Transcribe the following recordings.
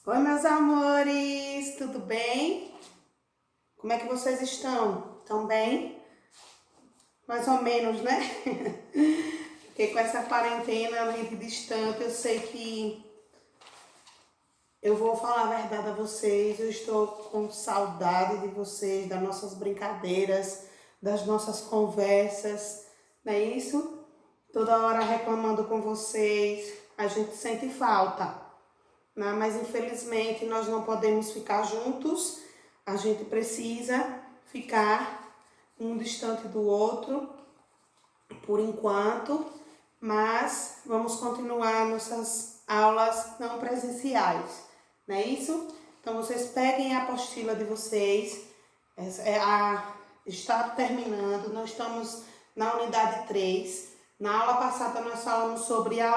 Oi, meus amores, tudo bem? Como é que vocês estão? Estão bem? Mais ou menos, né? Porque com essa quarentena, a gente distante, eu sei que eu vou falar a verdade a vocês. Eu estou com saudade de vocês, das nossas brincadeiras, das nossas conversas, não é isso? Toda hora reclamando com vocês, a gente sente falta, né? Mas infelizmente nós não podemos ficar juntos, a gente precisa ficar um distante do outro por enquanto, mas vamos continuar nossas aulas não presenciais, não é isso? Então vocês peguem a apostila de vocês, está terminando, nós estamos na unidade 3. Na aula passada nós falamos sobre a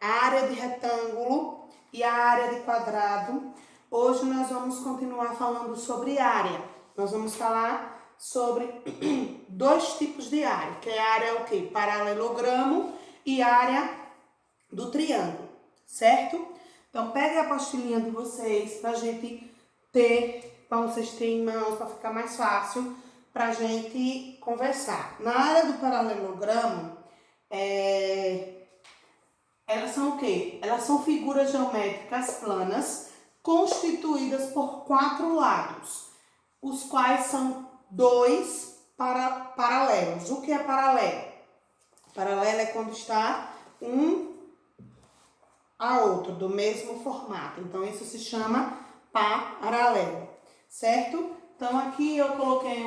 área de retângulo e a área de quadrado. Hoje nós vamos continuar falando sobre área. Nós vamos falar sobre dois tipos de área, que é a área o quê? Paralelogramo e área do triângulo, certo? Então pegue a apostilinha de vocês pra gente ter, para vocês terem em mãos, para ficar mais fácil pra gente conversar. Na área do paralelogramo, elas são o quê? Elas são figuras geométricas planas constituídas por 4 lados, os quais são dois paralelos. O que é paralelo? Paralelo é quando está um a outro, do mesmo formato. Então, isso se chama paralelo, certo? Então, aqui eu coloquei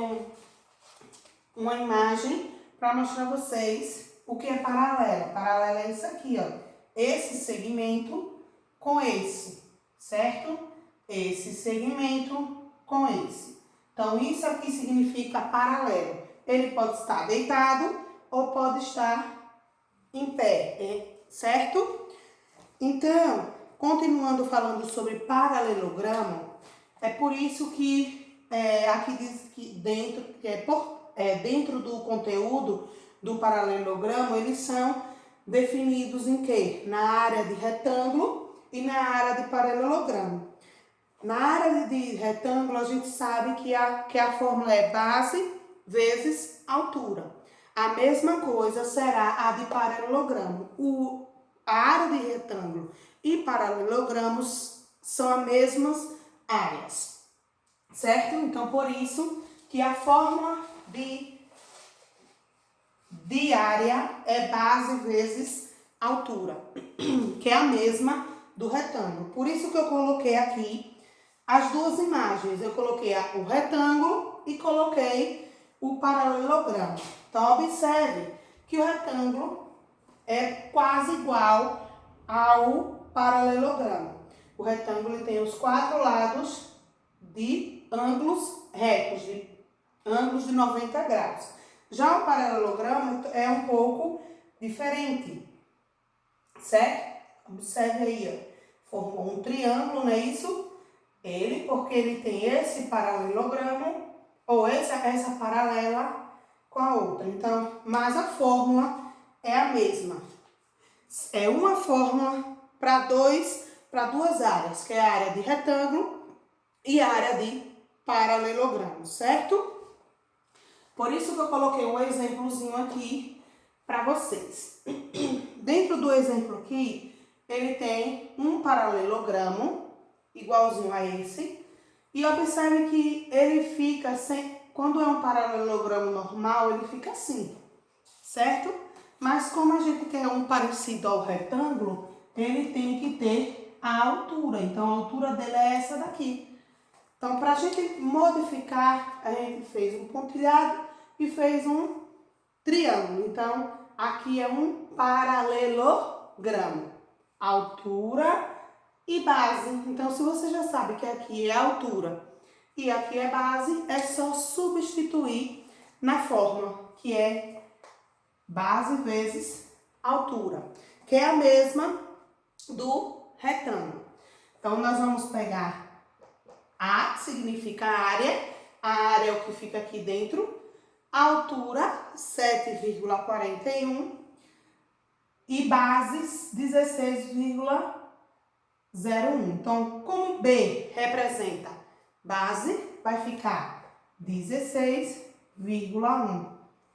uma imagem para mostrar a vocês o que é paralelo. Paralelo é isso aqui, ó. Esse segmento com esse, certo? Esse segmento com esse. Então, isso aqui significa paralelo. Ele pode estar deitado ou pode estar em pé, certo? Então, continuando falando sobre paralelogramo, é por isso que aqui diz que dentro do conteúdo do paralelogramo, eles são definidos em quê? Na área de retângulo e na área de paralelogramo. Na área de retângulo, a gente sabe que a fórmula é base vezes altura. A mesma coisa será a de paralelogramo. A área de retângulo e paralelogramos são as mesmas áreas, certo? Então, por isso que a fórmula de área é base vezes altura, que é a mesma do retângulo. Por isso que eu coloquei aqui as duas imagens. Eu coloquei o retângulo e coloquei o paralelogramo. Então, observe que o retângulo é quase igual ao paralelogramo. O retângulo tem os 4 lados de ângulos retos, de ângulos de 90 graus. Já o paralelogramo é um pouco diferente, certo? Observe aí, ó. Formou um triângulo, não é isso? Porque ele tem esse paralelogramo, ou essa paralela com a outra. Então, mas a fórmula é a mesma. É uma fórmula para duas áreas, que é a área de retângulo e a área de paralelogramo, certo? Por isso que eu coloquei um exemplozinho aqui para vocês. Dentro do exemplo aqui, ele tem um paralelogramo igualzinho a esse. E observe que ele fica quando é um paralelogramo normal, ele fica assim, certo? Mas como a gente quer um parecido ao retângulo, ele tem que ter a altura. Então, a altura dele é essa daqui. Então, para a gente modificar, a gente fez um pontilhado e fez um triângulo. Então, aqui é um paralelogramo. Altura e base. Então, se você já sabe que aqui é altura e aqui é base, é só substituir na fórmula, que é base vezes altura, que é a mesma do retângulo. Então, nós vamos pegar A, significa a área é o que fica aqui dentro, a altura, 7,41 e bases, 16,41. 0,1. Então, como B representa base, vai ficar 16,1.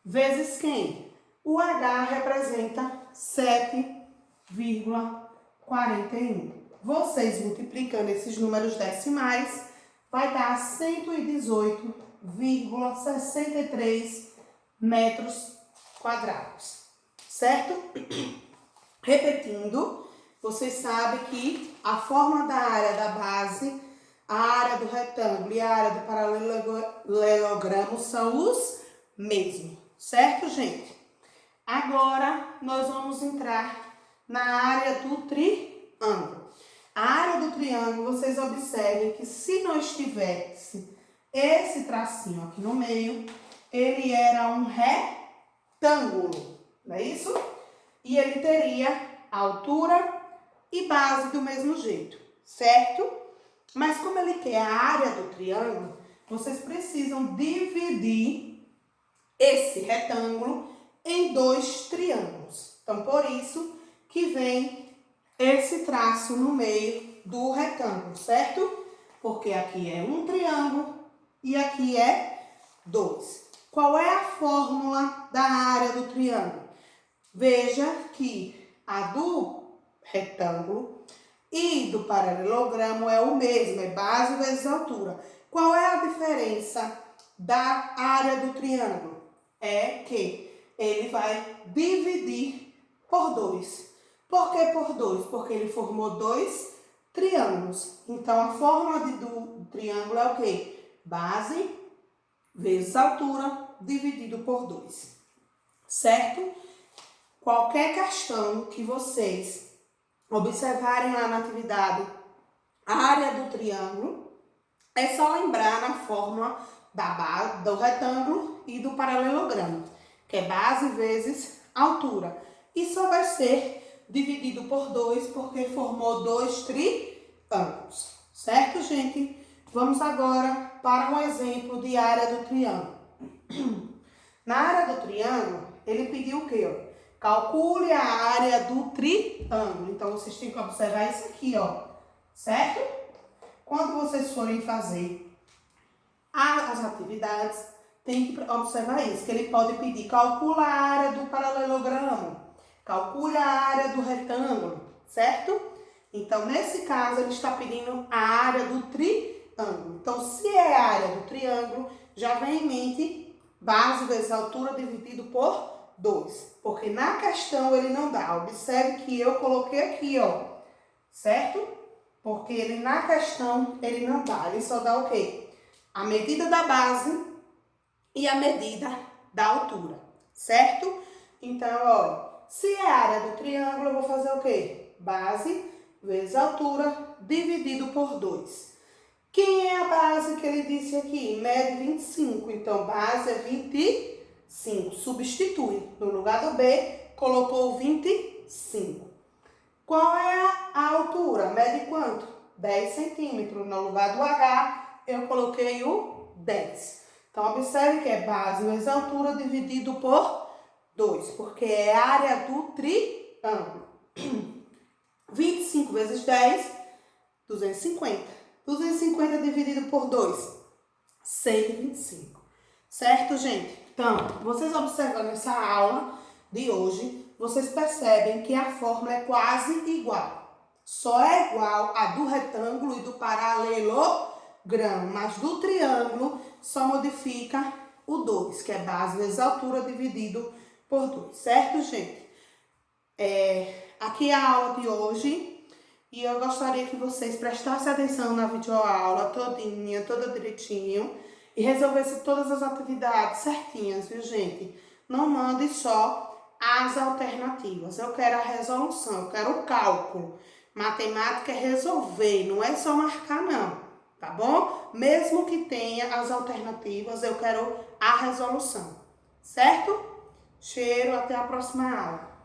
Vezes quem? O H representa 7,41. Vocês multiplicando esses números decimais, vai dar 118,63 metros quadrados. Certo? Repetindo, vocês sabem que a forma da área da base, a área do retângulo e a área do paralelogramo são os mesmos. Certo, gente? Agora, nós vamos entrar na área do triângulo. A área do triângulo, vocês observem que se nós tivesse esse tracinho aqui no meio, ele era um retângulo, não é isso? E ele teria altura e base do mesmo jeito, certo? Mas como ele quer a área do triângulo, vocês precisam dividir esse retângulo em 2 triângulos. Então, por isso que vem esse traço no meio do retângulo, certo? Porque aqui é um triângulo e aqui é 2. Qual é a fórmula da área do triângulo? Veja que a do retângulo e do paralelogramo é o mesmo, é base vezes altura. Qual é a diferença da área do triângulo? É que ele vai dividir por 2. Por que por 2? Porque ele formou 2 triângulos. Então, a fórmula do triângulo é o quê? Base vezes altura dividido por 2. Certo? Qualquer questão que vocês observarem lá na atividade, a área do triângulo, é só lembrar na fórmula da base, do retângulo e do paralelogramo, que é base vezes altura. E só vai ser dividido por 2 porque formou 2 triângulos. Certo, gente? Vamos agora para um exemplo de área do triângulo. Na área do triângulo, ele pediu o quê? Calcule a área do triângulo. Então, vocês têm que observar isso aqui, ó. Certo? Quando vocês forem fazer as atividades, tem que observar isso, que ele pode pedir, calcula a área do paralelogramo, calcule a área do retângulo, certo? Então, nesse caso, ele está pedindo a área do triângulo. Então, se é a área do triângulo, já vem em mente base vezes altura dividido por 2. Porque na questão ele não dá. Observe que eu coloquei aqui, ó. Certo? Porque ele na questão ele não dá. Ele só dá o quê? A medida da base e a medida da altura. Certo? Então, olha. Se é a área do triângulo, eu vou fazer o quê? Base vezes altura dividido por 2. Quem é a base que ele disse aqui? Mede 25. Então, base é 25. Substitui. No lugar do B, colocou 25. Qual é a altura? Mede quanto? 10 centímetros. No lugar do H, eu coloquei o 10. Então, observe que é base vezes altura dividido por 2, porque é a área do triângulo. 25 vezes 10, 250. 250 dividido por 2, 125. Certo, gente? Então, vocês observando essa aula de hoje, vocês percebem que a fórmula é quase igual. Só é igual a do retângulo e do paralelogramo, mas do triângulo só modifica o 2, que é base vezes altura dividido por 2. Certo, gente? Aqui é a aula de hoje. E eu gostaria que vocês prestassem atenção na videoaula todinha, toda direitinho. E resolvessem todas as atividades certinhas, viu, gente? Não mande só as alternativas. Eu quero a resolução, eu quero o cálculo. Matemática é resolver, não é só marcar, não. Tá bom? Mesmo que tenha as alternativas, eu quero a resolução. Certo? Cheiro, até a próxima aula.